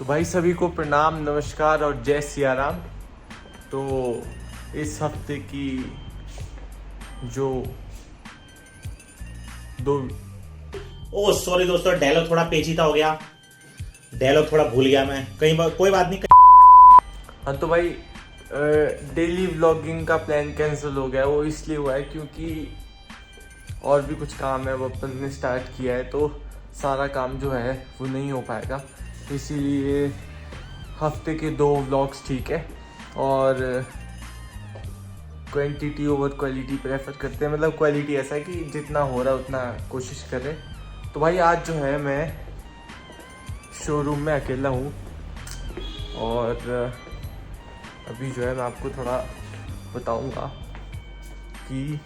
तो भाई सभी को प्रणाम, नमस्कार और जय सिया राम। तो इस हफ्ते की जो दो ओ सॉरी दोस्तों, डायलॉग थोड़ा पेचीदा हो गया। डायलॉग थोड़ा भूल गया मैं, कहीं कोई बात नहीं। हाँ तो भाई डेली व्लॉगिंग का प्लान कैंसिल हो गया। वो इसलिए हुआ है क्योंकि और भी कुछ काम है वो अपन ने स्टार्ट किया है, तो सारा काम जो है वो नहीं हो पाएगा। इसीलिए हफ्ते के 2 व्लॉग्स ठीक है। और क्वांटिटी ओवर क्वालिटी प्रेफर करते हैं, मतलब क्वालिटी ऐसा है कि जितना हो रहा है उतना कोशिश करें। तो भाई आज जो है मैं शोरूम में अकेला हूँ और अभी जो है मैं आपको थोड़ा बताऊँगा कि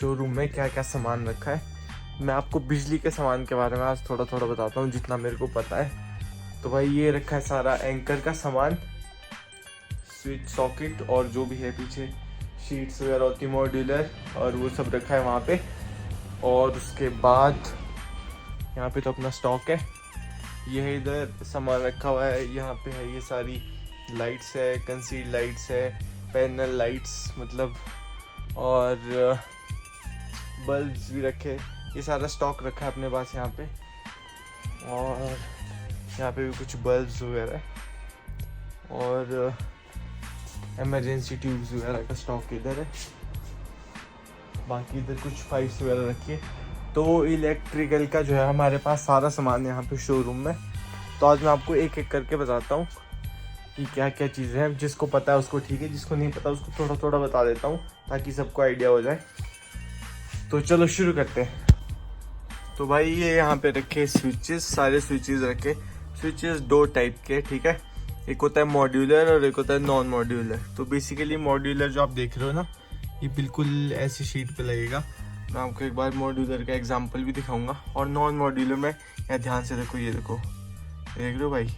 शोरूम में क्या क्या सामान रखा है। मैं आपको बिजली के सामान के बारे में आज थोड़ा थोड़ा बताता हूँ जितना मेरे को पता है। तो भाई ये रखा है सारा एंकर का सामान, स्विच सॉकेट और जो भी है पीछे शीट्स वगैरह होती मॉड्यूलर, और वो सब रखा है वहाँ पे। और उसके बाद यहाँ पे तो अपना स्टॉक है। ये है इधर सामान रखा हुआ है। यहाँ पे है ये सारी लाइट्स है, कंसील्ड लाइट्स है, पैनल लाइट्स मतलब, और बल्ब्स भी रखे। ये सारा स्टॉक रखा है अपने पास यहाँ पे। और यहाँ पे भी कुछ बल्ब्स वगैरह है और इमरजेंसी ट्यूब्स वगैरह का स्टॉक इधर है। बाकी इधर कुछ पाइप्स वगैरह रखिए। तो इलेक्ट्रिकल का जो है हमारे पास सारा सामान यहाँ पे शोरूम में। तो आज मैं आपको एक एक करके बताता हूँ कि क्या क्या चीज़ें हैं। जिसको पता है उसको ठीक है, जिसको नहीं पता उसको थोड़ा थोड़ा बता देता हूँ ताकि सबको आइडिया हो जाए। तो चलो शुरू करते हैं। तो भाई ये यहाँ पे रखे स्विचेस, सारे स्विचेस रखे। स्विचेस 2 टाइप के, ठीक है। एक होता है मॉड्यूलर और एक होता है नॉन मॉड्यूलर। तो बेसिकली मॉड्यूलर जो आप देख रहे हो ना, ये बिल्कुल ऐसी शीट पे लगेगा। मैं आपको एक बार मॉड्यूलर का एग्जांपल भी दिखाऊंगा। और नॉन मॉड्यूलर में यहाँ ध्यान से देखो, ये देखो, देख रहे हो भाई,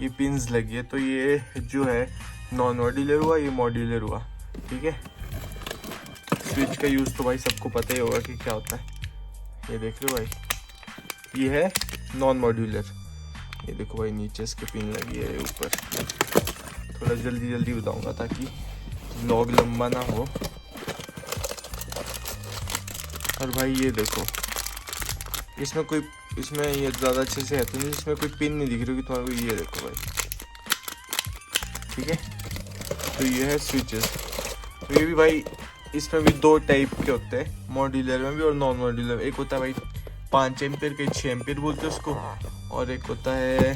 ये पिन्स लगी है। तो ये जो है नॉन मॉड्यूलर हुआ, ये मॉड्यूलर हुआ, ठीक है। स्विच का यूज़ तो भाई सबको पता ही होगा कि क्या होता है। ये देख रहे हो भाई, ये है नॉन मॉड्यूलर। ये देखो भाई, नीचे इसके पिन लगी है, ऊपर। थोड़ा जल्दी जल्दी बताऊंगा ताकि व्लॉग लंबा ना हो। और भाई ये देखो, इसमें ये ज़्यादा अच्छे से है तो नहीं, इसमें कोई पिन नहीं दिख रही होगी तुम्हारे को। ये देखो भाई, ठीक है। तो ये है स्विचेस। तो ये भी भाई, इसमें भी 2 टाइप के होते हैं, मॉड्यूलर में भी और नॉन मॉड्यूलर में। एक होता है भाई 5 एम्पियर, कहीं 6 एम्पियर बोलते हैं उसको। और एक होता है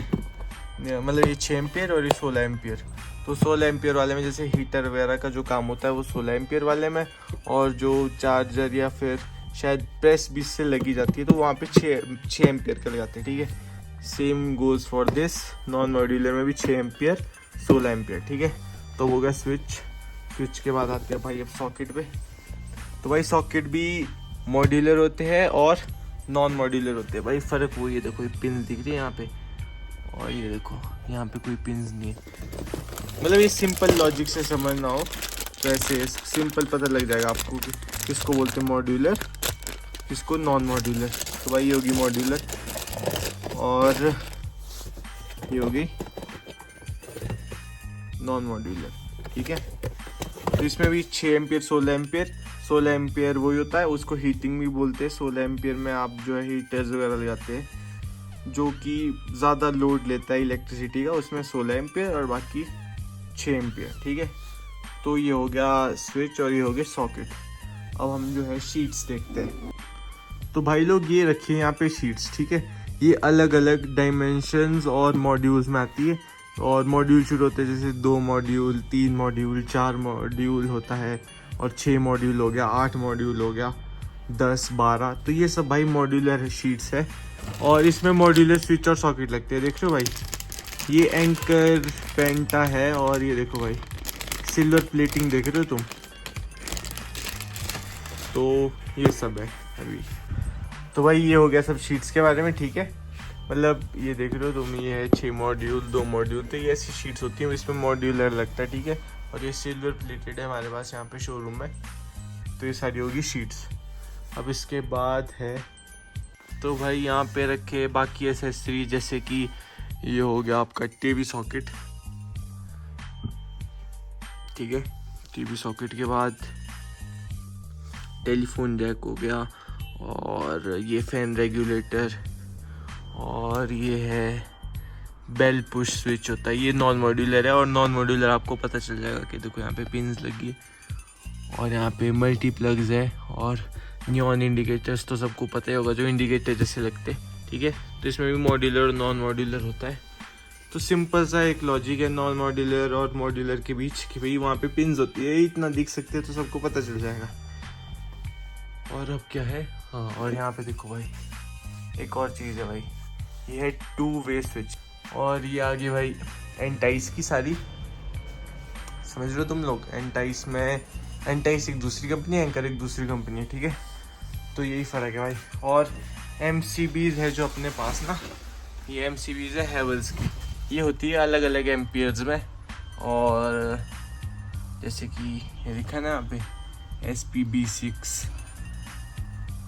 मतलब ये 6 एम्पियर और ये 16 एम्पियर। तो 16 एम्पियर वाले में जैसे हीटर वगैरह का जो काम होता है वो 16 एम्पियर वाले में, और जो चार्जर या फिर शायद प्रेस 20 से लगी जाती है तो वहाँ पे 6 एम्पियर का लगाते हैं, ठीक है। Same goes for this, non modular में भी 6 एम्पियर 16 एम्पियर, ठीक है। तो वो गया स्विच के बाद आते हैं भाई अब सॉकेट पे। तो भाई सॉकेट भी मॉड्यूलर होते हैं और नॉन मॉड्यूलर होते हैं। भाई फ़र्क वो, ये देखो, ये पिन दिख रही है यहाँ पे, और ये देखो यहाँ पे कोई पिन्स नहीं है। मतलब ये सिंपल लॉजिक से समझना हो तो ऐसे सिंपल पता लग जाएगा आपको कि किसको बोलते हैं मॉड्यूलर, किसको नॉन मॉड्यूलर। तो भाई ये होगी मॉड्यूलर और ये होगी नॉन मॉड्यूलर, ठीक है। तो इसमें भी 6 एम्पियर 16 एम्पियर वही होता है, उसको हीटिंग भी बोलते हैं। 16 एम्पियर में आप जो है हीटर्स वगैरह लगाते हैं जो कि ज़्यादा लोड लेता है इलेक्ट्रिसिटी का, उसमें 16 एम्पियर और बाकी 6 एम्पियर, ठीक है। तो ये हो गया स्विच और ये हो गया सॉकेट। अब हम जो है शीट्स देखते हैं। तो भाई लोग ये रखिए यहाँ पे शीट्स, ठीक है। ये अलग अलग डायमेंशंस और मॉड्यूल्स में आती है। और मॉड्यूल शुरू होते हैं जैसे 2 मॉड्यूल, 3 मॉड्यूल, 4 मॉड्यूल होता है, और 6 मॉड्यूल हो गया, 8 मॉड्यूल हो गया, 10, 12। तो ये सब भाई मॉड्यूलर शीट्स है। और इसमें मॉड्यूलर स्विच और सॉकेट लगते हैं, देख रहे हो भाई। ये एंकर पेंटा है और ये देखो भाई सिल्वर प्लेटिंग देख रहे हो तुम। तो ये सब है अभी। तो भाई ये हो गया सब शीट्स के बारे में, ठीक है। मतलब ये देख रहे हो तुम, ये है 6 मॉड्यूल, 2 मॉड्यूल। तो ये ऐसी शीट्स होती हैं, इसमें मॉड्यूलर लगता है, ठीक है। और ये सिल्वर प्लेटेड है हमारे पास यहाँ पे शोरूम में। तो ये सारी होगी शीट्स। अब इसके बाद है तो भाई यहाँ पे रखे बाकी एसेसरी, जैसे कि ये हो गया आपका टीवी सॉकेट, ठीक है। टीवी सॉकेट के बाद टेलीफोन जैक हो गया, और ये फैन रेगुलेटर, और ये है बेल पुश स्विच होता है। ये नॉन मॉड्यूलर है, और नॉन मॉड्यूलर आपको पता चल जाएगा कि देखो यहाँ पे पिन्स लगी है, और यहाँ पे मल्टी प्लग्स है, और नियॉन इंडिकेटर्स तो सबको पता ही होगा, जो इंडिकेटर जैसे लगते, ठीक है। तो इसमें भी मॉड्यूलर और नॉन मॉड्यूलर होता है। तो सिंपल सा एक लॉजिक है नॉन मॉड्यूलर और मॉड्यूलर के बीच कि भाई वहाँ पे पिन्स होती है, इतना दिख सकते हैं तो सबको पता चल जाएगा। और अब क्या है, हाँ, और यहाँ पे देखो भाई एक और चीज़ है भाई, ये है 2 वे स्विच, और ये आगे भाई एंटाइस की सारी, समझ रहे हो तुम लोग। एंटाइस में, एंटाइस एक दूसरी कंपनी है, एंकर एक दूसरी कंपनी है, ठीक है। तो यही फ़र्क है भाई। और MCBs है जो अपने पास ना, ये MCBs है हैवेल्स की, ये होती है अलग अलग एम्पियर्स में, और जैसे कि ये लिखा ना यहाँ पे SPB6,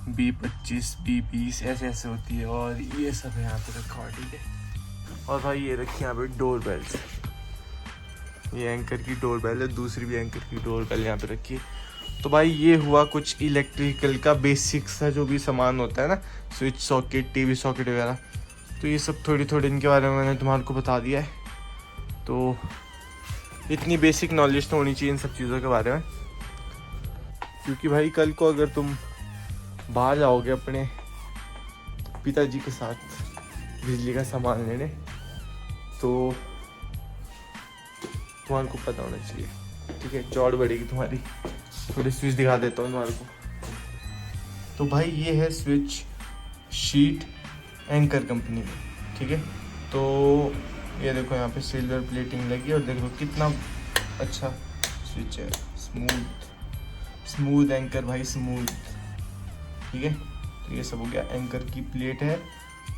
B25, B20 ऐसे ऐसे होती है, और ये सब है यहाँ पे रखा हुआ, ठीक है। और भाई ये रखी यहाँ पे डोर बेल्स, ये एंकर की डोर बेल है, दूसरी भी एंकर की डोर बेल यहाँ पे रखी है। तो भाई ये हुआ कुछ इलेक्ट्रिकल का बेसिक सा जो भी सामान होता है ना, स्विच सॉकेट, टीवी सॉकेट वगैरह। तो ये सब थोड़ी थोड़ी इनके बारे में मैंने तुम्हारे को बता दिया है। तो इतनी बेसिक नॉलेज तो होनी चाहिए इन सब चीज़ों के बारे में, क्योंकि भाई कल को अगर तुम बाहर जाओगे अपने पिताजी के साथ बिजली का सामान लेने, तो तुम्हारे को पता होना चाहिए, ठीक है। चौड़ बढ़ेगी तुम्हारी। थोड़ी स्विच दिखा देता हूँ तुम्हारे को। तो भाई ये है स्विच शीट एंकर कंपनी में, ठीक है। तो ये देखो यहाँ पे सिल्वर प्लेटिंग लगी है, और देखो कितना अच्छा स्विच है, स्मूथ एंकर भाई, स्मूथ, ठीक है। तो ये सब हो गया, एंकर की प्लेट है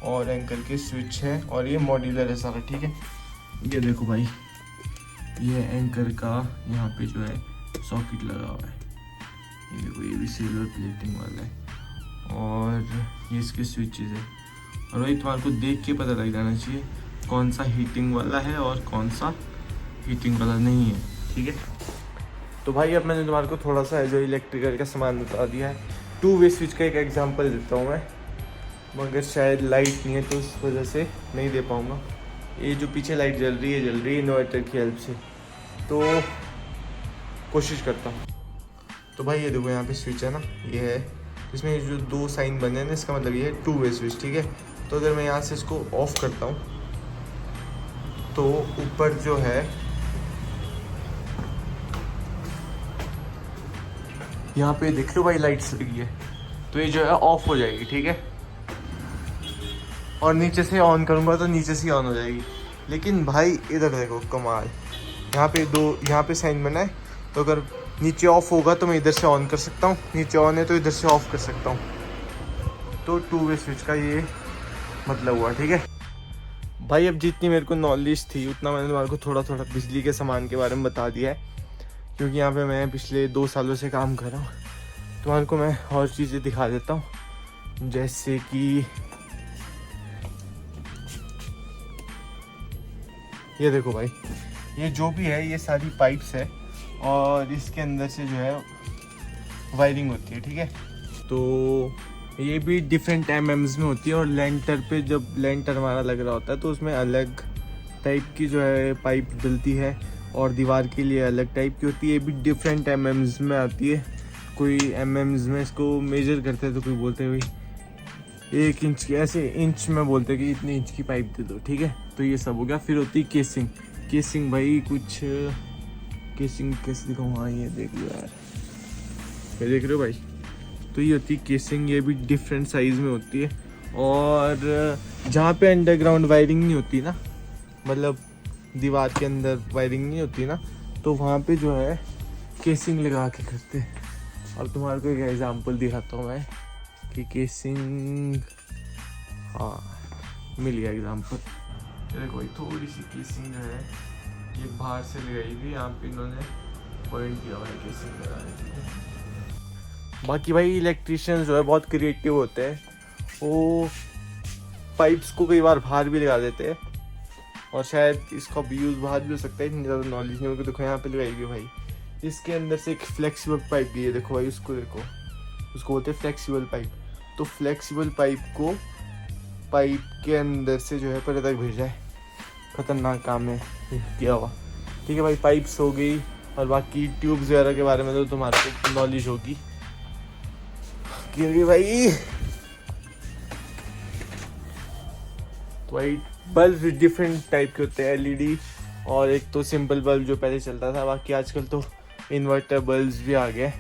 और एंकर के स्विच है, और ये मॉड्यूलर है सारा, ठीक है। ये देखो भाई, ये एंकर का यहाँ पे जो है सॉकेट लगा हुआ है, ये देखो, ये भी सिल्वर प्लेटिंग वाला है, और ये इसके स्विचेस है। और भाई तुम्हारे को देख के पता लग जाना चाहिए कौन सा हीटिंग वाला है और कौन सा हीटिंग वाला नहीं है, ठीक है। तो भाई अब मैंने तुम्हारे को थोड़ा सा जो इलेक्ट्रिकल का सामान बता दिया है। 2 वे स्विच का एक एग्जांपल देता हूँ मैं, मगर शायद लाइट नहीं है तो उस वजह से नहीं दे पाऊँगा। ये जो पीछे लाइट जल रही है इन्वर्टर की हेल्प से, तो कोशिश करता हूँ। तो भाई ये देखो यहाँ पे स्विच है ना, ये है, इसमें जो 2 साइन बने हैं ना, इसका मतलब ये है 2 वे स्विच, ठीक है। तो अगर मैं यहाँ से इसको ऑफ करता हूँ, तो ऊपर जो है यहाँ पे देख लो भाई लाइट्स लगी है, तो ये जो है ऑफ हो जाएगी, ठीक है। और नीचे से ऑन करूँगा तो नीचे से ऑन हो जाएगी। लेकिन भाई इधर देखो कमाल, यहाँ पे साइन बना है, तो अगर नीचे ऑफ होगा तो मैं इधर से ऑन कर सकता हूँ, नीचे ऑन है तो इधर से ऑफ कर सकता हूँ। तो 2 वे स्विच का ये मतलब हुआ, ठीक है भाई। अब जितनी मेरे को नॉलेज थी उतना मैंने तुम्हारे को थोड़ा थोड़ा बिजली के सामान के बारे में बता दिया है, क्योंकि यहाँ पे मैं पिछले 2 सालों से काम कर रहा हूँ। तुम्हारे को मैं और चीज़ें दिखा देता हूँ, जैसे कि ये देखो भाई, ये जो भी है ये सारी पाइप्स है, और इसके अंदर से जो है वायरिंग होती है, ठीक है। तो ये भी डिफरेंट एमएम्स में होती है, और लेंटर पे जब लेंटर हमारा लग रहा होता है तो उसमें अलग टाइप की जो है पाइप डलती है, और दीवार के लिए अलग टाइप की होती है। ये भी डिफरेंट एमएम्स में आती है। कोई एमएम्स में इसको मेजर करते हैं तो कोई बोलते हैं भाई 1 इंच की, ऐसे इंच में बोलते हैं कि इतने इंच की पाइप दे दो, ठीक है। तो ये सब हो गया। फिर होती है केसिंग भाई, कुछ केसिंग कैसे दिखाऊँ, हाँ ये देख लो यार, ये देख रहे हो भाई। तो ये होती है केसिंग, ये भी डिफरेंट साइज़ में होती है। और जहाँ पे अंडरग्राउंड वायरिंग नहीं होती ना, मतलब दीवार के अंदर वायरिंग नहीं होती ना, तो वहाँ पे जो है केसिंग लगा के करते हैं। अब तुम्हारे को एक एग्जांपल दिखाता हूँ मैं कि केसिंग, हाँ मिल गया एग्जांपल। देखो भाई थोड़ी सी केसिंग जो है ये बाहर से लगाई हुई, यहाँ पे इन्होंने पॉइंट किया हुआ है केसिंग लगाने के लिए। बाकी भाई इलेक्ट्रिशियन जो है बहुत क्रिएटिव होते हैं, वो पाइप्स को कई बार बाहर भी लगा देते हैं, और शायद इसका भी यूज़ बाहर भी हो सकता है, इतनी ज़्यादा नॉलेज नहीं होगी। देखो यहाँ पे लगाई गई भाई, इसके अंदर से एक फ्लेक्सिबल पाइप भी है, देखो भाई उसको देखो, उसको बोलते हैं फ्लेक्सिबल पाइप। तो फ्लेक्सिबल पाइप को पाइप के अंदर से जो है परे तक भेजा है, खतरनाक काम है किया हुआ। ठीक है भाई, पाइप्स हो गई, और बाकी ट्यूब्स वगैरह के बारे में तो तुम्हारे को नॉलेज होगी, क्योंकि भाई तो भाई बल्ब डिफरेंट टाइप के होते हैं, एलईडी और एक तो सिंपल बल्ब जो पहले चलता था, बाकी आजकल तो इन्वर्टर बल्ब्स भी आ गए।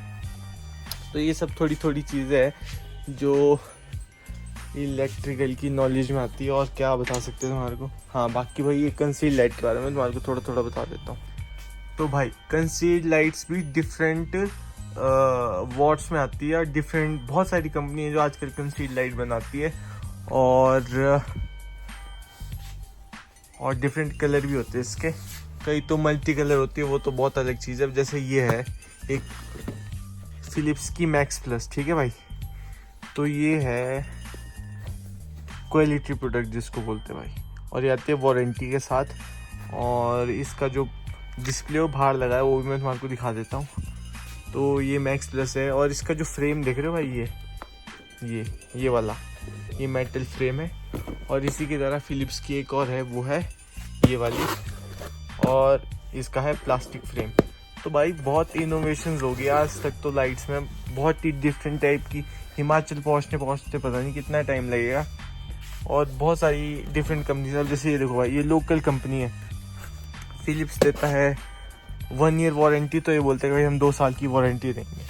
तो ये सब थोड़ी थोड़ी चीज़ें हैं जो इलेक्ट्रिकल की नॉलेज में आती है, और क्या बता सकते हैं तुम्हारे को। हाँ बाकी भाई ये कंसील्ड लाइट के बारे में तुम्हारे को थोड़ा थोड़ा बता देता हूँ। तो भाई कंसील्ड लाइट्स भी डिफरेंट वॉट्स में आती है, और डिफरेंट बहुत सारी कंपनी है जो आजकल कंसील्ड लाइट बनाती है, और डिफरेंट कलर भी होते हैं इसके, कई तो मल्टी कलर होती है, वो तो बहुत अलग चीज़ है। जैसे ये है एक फिलिप्स की मैक्स प्लस, ठीक है भाई, तो ये है क्वालिटी प्रोडक्ट जिसको बोलते हैं भाई, और ये आती है वारंटी के साथ। और इसका जो डिस्प्ले वो बाहर लगा है वो भी मैं तुम्हारे को दिखा देता हूँ। तो ये मैक्स प्लस है, और इसका जो फ्रेम देख रहे हो भाई, ये वाला ये मेटल फ्रेम है, और इसी की तरह फिलिप्स की एक और है, वो है ये वाली, और इसका है प्लास्टिक फ्रेम। तो भाई बहुत इनोवेशंस हो गई आज तक तो लाइट्स में, बहुत ही डिफरेंट टाइप की। हिमाचल पहुँचते पता नहीं कितना टाइम लगेगा, और बहुत सारी डिफरेंट कंपनीज। अब जैसे ये देखो भाई, ये लोकल कंपनी है, फिलिप्स देता है 1 ईयर वारंटी, तो ये बोलते हैं भाई हम 2 साल की वारंटी देंगे।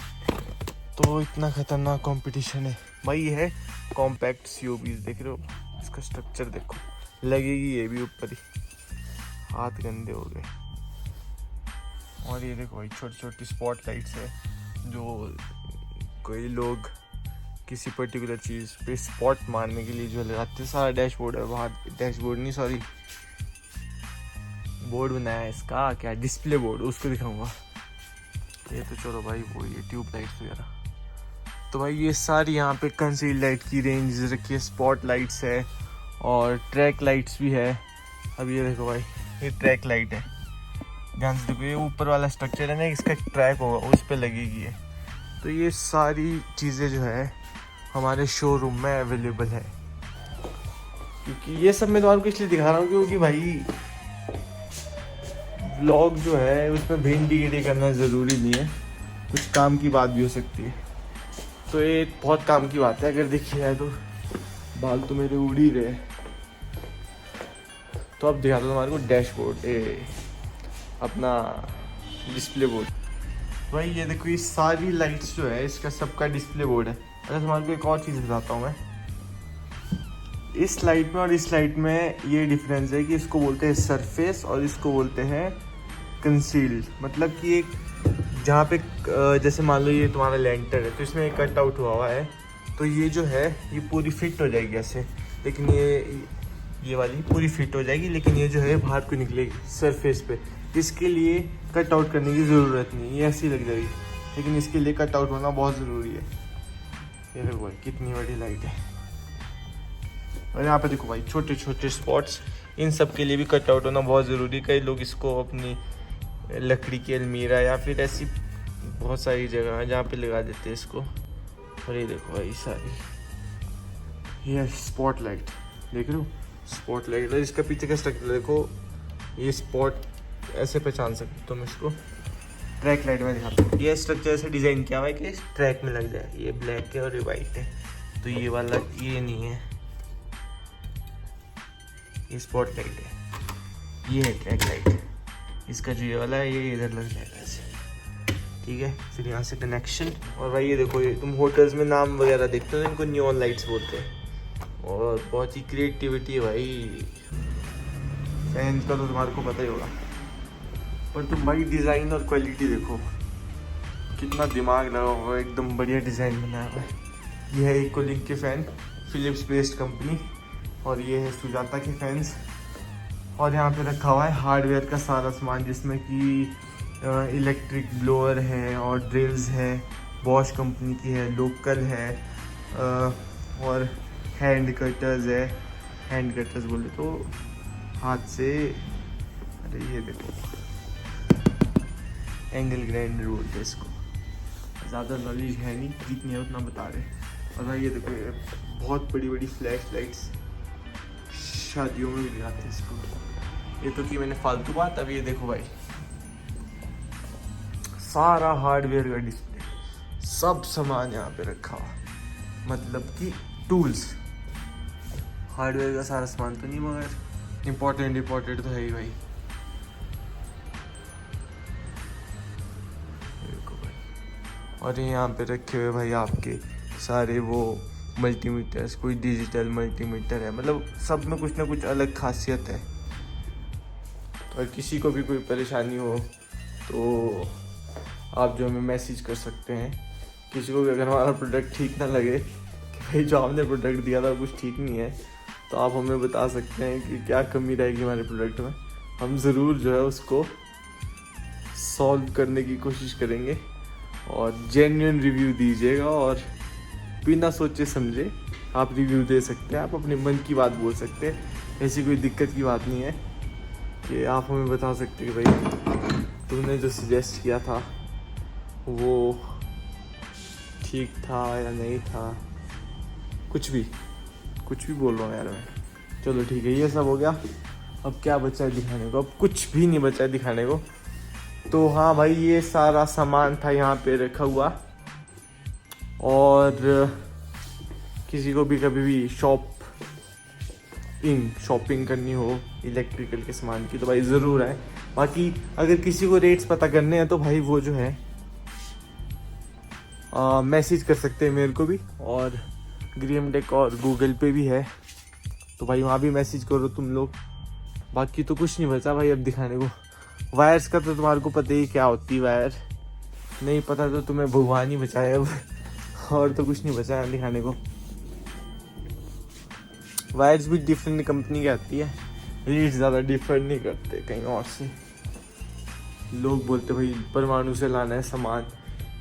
तो इतना खतरनाक कंपटीशन है भाई। ये है कॉम्पैक्ट COBs, देख रहे हो इसका स्ट्रक्चर देखो, लगेगी ये भी ऊपर ही, हाथ गंदे हो गए। और ये देखो भाई छोटी छोटी स्पॉट लाइट्स है, जो कोई लोग किसी पर्टिकुलर चीज़ पे स्पॉट मारने के लिए जो लगाते हैं। सारा डैशबोर्ड है बाहर, डैशबोर्ड नहीं सॉरी, बोर्ड बनाया है इसका, क्या डिस्प्ले बोर्ड, उसको दिखाऊंगा। ये तो चलो भाई वो ये ट्यूब लाइट्स वगैरह। तो भाई ये सारी यहाँ पे कंसील्ड लाइट की रेंज रखी है, स्पॉट लाइट्स है और ट्रैक लाइट्स भी है। अब ये देखो भाई, ये ट्रैक लाइट है, ध्यान से देखो, ये ऊपर वाला स्ट्रक्चर है ना, इसका ट्रैक होगा उस पर लगेगी है। तो ये सारी चीज़ें जो है हमारे शोरूम में अवेलेबल है, क्योंकि ये सब मैं तुम्हारे को इसलिए दिखा रहा हूँ क्योंकि भाई व्लॉग जो है उसमें भिंडी करना ज़रूरी नहीं है, कुछ काम की बात भी हो सकती है। तो ये बहुत काम की बात है, अगर देखी जाए तो। बाल तो मेरे उड़ ही रहे। तो अब दिखाता हूँ तुम्हारे को डैशबोर्ड, अपना डिस्प्ले बोर्ड। भाई ये देखो, ये सारी लाइट्स जो है इसका सबका डिस्प्ले बोर्ड है। अगर तुम्हारे को एक और चीज़ बताता हूँ मैं, इस लाइट में और इस लाइट में ये डिफरेंस है कि इसको बोलते हैं सरफेस और इसको बोलते हैं कंसील्ड। मतलब कि एक जहाँ पे जैसे मान लो ये तुम्हारा लेंटर है, तो इसमें एक कट आउट हुआ है, तो ये जो है ये पूरी फिट हो जाएगी ऐसे, लेकिन ये वाली पूरी फिट हो जाएगी, लेकिन ये जो है बाहर को निकलेगी सरफेस पे। इसके लिए कट आउट करने की ज़रूरत नहीं, ये ऐसी लग जाएगी, लेकिन इसके लिए कट आउट होना बहुत ज़रूरी है। ये देखो भाई कितनी बड़ी लाइट है, और यहाँ पे देखो भाई छोटे छोटे स्पॉट्स, इन सब के लिए भी कट आउट होना बहुत ज़रूरी है। कई लोग इसको अपनी लकड़ी की अलमीरा या फिर ऐसी बहुत सारी जगह है जहाँ पे लगा देते हैं इसको। और ये देखो भाई सारी, ये स्पॉट लाइट देख रहे हो, स्पॉट लाइट। और इसका पीछे का स्ट्रक्चर देखो, ये स्पॉट ऐसे पहचान सकते हो तुम इसको। ट्रैक लाइट में दिखाता हूँ, ये स्ट्रक्चर ऐसे डिज़ाइन किया हुआ है कि ट्रैक में लग जाए। ये ब्लैक है और ये वाइट है, तो ये वाला ये नहीं है, ये स्पॉट लाइट है, ये है ट्रैक लाइट। इसका जो ये वाला है ये इधर लग जाएगा ऐसे, ठीक है। फिर यहाँ से कनेक्शन। और भाई ये देखो, ये तुम होटल्स में नाम वगैरह देखते हो, इनको नियॉन लाइट्स बोलते हैं, और बहुत ही क्रिएटिविटी है भाई। फैन का तो तुम्हारे को पता ही होगा, पर तुम भाई डिज़ाइन और क्वालिटी देखो, कितना दिमाग लगा हुआ है, एकदम बढ़िया डिज़ाइन बनाया हुआ है। ये है इकोलिंक के फ़ैन, फिलिप्स बेस्ड कंपनी, और ये है सुजाता के फैंस। और यहाँ पे रखा हुआ है हार्डवेयर का सारा सामान, जिसमें कि इलेक्ट्रिक ब्लोअर है और ड्रिल्स है, बॉश कंपनी की है, लोकल है, और हैंड कटर्स है, हैंड कटर्स बोले तो हाथ से। अरे ये देखो, एंगल ग्राइंडर बोलते हैं इसको। ज़्यादा नॉलेज है नहीं, जितनी है उतना बता रहे। और भाई ये देखो, ये बहुत बड़ी बड़ी फ्लैश लाइट्स शादियों में भी लगाते हैं इसको। ये तो कि मैंने फालतू बात। अब ये देखो भाई, सारा हार्डवेयर का डिस्प्ले, सब सामान यहाँ पे रखा हुआ, मतलब कि टूल्स। हार्डवेयर का सारा सामान तो नहीं, मगर इम्पोर्टेंट तो है ही भाई। देखो भाई, और यहाँ पे रखे हुए भाई आपके सारे वो मल्टीमीटर्स। कोई डिजिटल मल्टीमीटर है, मतलब सब में कुछ ना कुछ अलग खासियत है। और किसी को भी कोई परेशानी हो तो आप जो हमें मैसेज कर सकते हैं। किसी को भी अगर हमारा प्रोडक्ट ठीक ना लगे कि भाई जो आपने प्रोडक्ट दिया था कुछ ठीक नहीं है, तो आप हमें बता सकते हैं कि क्या कमी रहेगी हमारे प्रोडक्ट में। हम ज़रूर जो है उसको सॉल्व करने की कोशिश करेंगे। और जेन्युइन रिव्यू दीजिएगा, और बिना सोचे समझे आप रिव्यू दे सकते हैं। आप अपने मन की बात बोल सकते हैं, ऐसी कोई दिक्कत की बात नहीं है कि आप हमें बता सकते हैं कि भाई तुमने जो सजेस्ट किया था वो ठीक था या नहीं था। कुछ भी बोल रहा हूँ यार मैं। चलो ठीक है, ये सब हो गया। अब क्या बचा है दिखाने को? अब कुछ भी नहीं बचा है दिखाने को। तो हाँ भाई, ये सारा सामान था यहाँ पे रखा हुआ। और किसी को भी कभी भी शॉपिंग करनी हो इलेक्ट्रिकल के सामान की तो भाई ज़रूर है। बाकी अगर किसी को रेट्स पता करने हैं तो भाई वो जो है मैसेज कर सकते हैं मेरे को भी। और ग्रीम टेक और गूगल पे भी है, तो भाई वहाँ भी मैसेज करो तुम लोग। बाकी तो कुछ नहीं बचा भाई अब दिखाने को। वायर्स का तो तुम्हारे को पता ही क्या होती है वायर। नहीं पता तो तुम्हें भगवान ही बचाए अब। और तो कुछ नहीं बचा है दिखाने को। वायर्स भी डिफरेंट कंपनी की आती है, रेट ज़्यादा डिफर नहीं करते कहीं और से। लोग बोलते भाई परमाणु से लाना है सामान,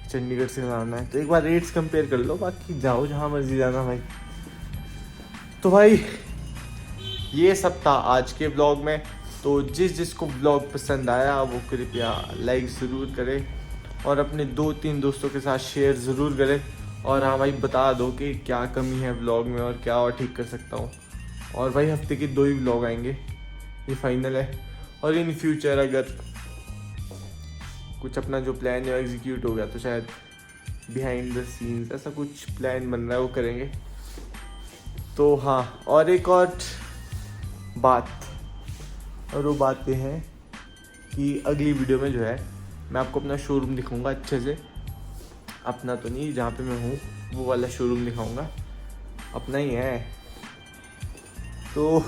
चंडीगढ़ से लाना है, तो एक बार रेट्स कंपेयर कर लो, बाकी जाओ जहाँ मर्जी जाना भाई। तो भाई ये सब था आज के ब्लॉग में। तो जिसको ब्लॉग पसंद आया वो कृपया लाइक ज़रूर करें और अपने 2-3 दोस्तों के साथ शेयर ज़रूर करें। और हाँ भाई, बता दो कि क्या कमी है ब्लॉग में और क्या और ठीक कर सकता हूँ। और भाई हफ्ते के 2 ही ब्लॉग आएंगे, ये फाइनल है। और इन फ्यूचर अगर कुछ अपना जो प्लान है एग्जीक्यूट हो गया तो शायद बिहाइंड द सीन्स ऐसा कुछ प्लान बन रहा है, वो करेंगे। तो हाँ, और एक और बात, और वो बात ये है कि अगली वीडियो में जो है मैं आपको अपना शोरूम दिखाऊंगा अच्छे से। अपना तो नहीं, जहाँ पे मैं हूँ वो वाला शोरूम दिखाऊंगा, अपना ही है। तो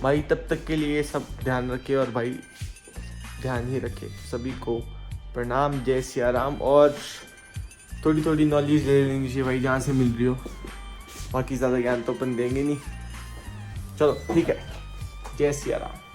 भाई तब तक के लिए सब ध्यान रखे, और भाई ध्यान ही रखे। सभी को प्रणाम, जय सिया राम। और थोड़ी थोड़ी नॉलेज ले लेनी चाहिए भाई जहाँ से मिल रही हो, बाकी ज़्यादा ज्ञान तो अपन देंगे नहीं। चलो ठीक है, जय सिया राम।